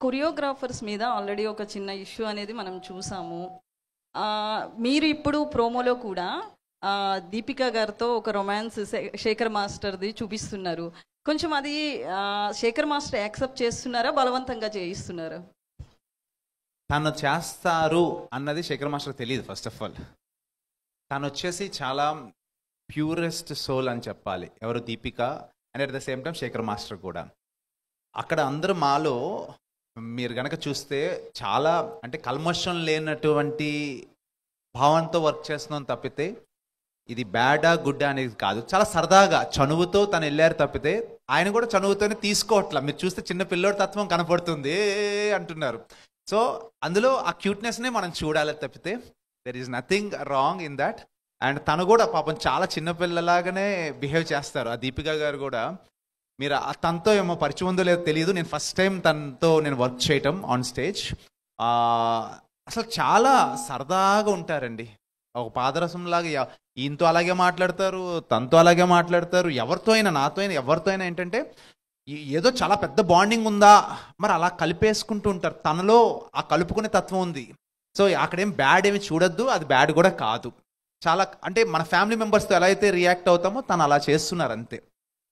Choreographers మీద already ఒక చిన్న ఇష్యూ అనేది మనం చూసాము. మీరు ఇప్పుడు ప్రోమోలో కూడా దీపిక గారితో ఒక రొమాన్స్ శేఖర్ మాస్టర్ది చూపిస్తున్నారు. కొంచెం అది శేఖర్ మాస్టర్ యాక్సెప్ట్ చేస్తున్నారా, బలవంతంగా చేయిస్తున్నారా? తను చేస్తారు అన్నది శేఖర్ మాస్టర్ తెలియదు. ఫస్ట్ ఆఫ్ ఆల్ తను వచ్చేసి చాలా ప్యూరెస్ట్ సోల్ అని చెప్పాలి. ఎవరు? Deepika. And at the same time Shekhar master కూడా. అక్కడ అందరూ మాలో మీరు గనక చూస్తే చాలా అంటే కల్మషం లేనటువంటి భావంతో వర్క్ చేస్తున్నాం తప్పితే ఇది బ్యాడా గుడ్డా అనేది కాదు. చాలా సరదాగా చనువుతో తను వెళ్ళారు తప్పితే ఆయన కూడా చనువుతోనే తీసుకోవట్లా. మీరు చూస్తే చిన్న పిల్లోడి తత్వం కనపడుతుంది అంటున్నారు. సో అందులో ఆ క్యూట్నెస్నే మనం చూడాలి తప్పితే there is nothing wrong in that. And తను కూడా పాపం చాలా చిన్నపిల్లలాగానే బిహేవ్ చేస్తారు. ఆ దీపిక గారు కూడా. మీరు తనతో ఏమో పరిచయం ఉందో లేదో తెలియదు. నేను ఫస్ట్ టైం తనతో నేను వర్క్ చేయటం ఆన్ స్టేజ్. అసలు చాలా సరదాగా ఉంటారండి. ఒక పాదరసంలాగా ఈయనతో అలాగే మాట్లాడతారు, తనతో అలాగే మాట్లాడతారు. ఎవరితో అయినా, నాతో అయినా, ఎవరితో అయినా ఏంటంటే ఏదో చాలా పెద్ద బాండింగ్ ఉందా, మరి అలా కలిపేసుకుంటూ ఉంటారు. తనలో ఆ కలుపుకునే తత్వం ఉంది. సో అక్కడేం బ్యాడ్ ఏమి చూడొద్దు, అది బ్యాడ్ కూడా కాదు. చాలా అంటే మన ఫ్యామిలీ మెంబర్స్తో ఎలా అయితే రియాక్ట్ అవుతామో తను అలా చేస్తున్నారు అంతే.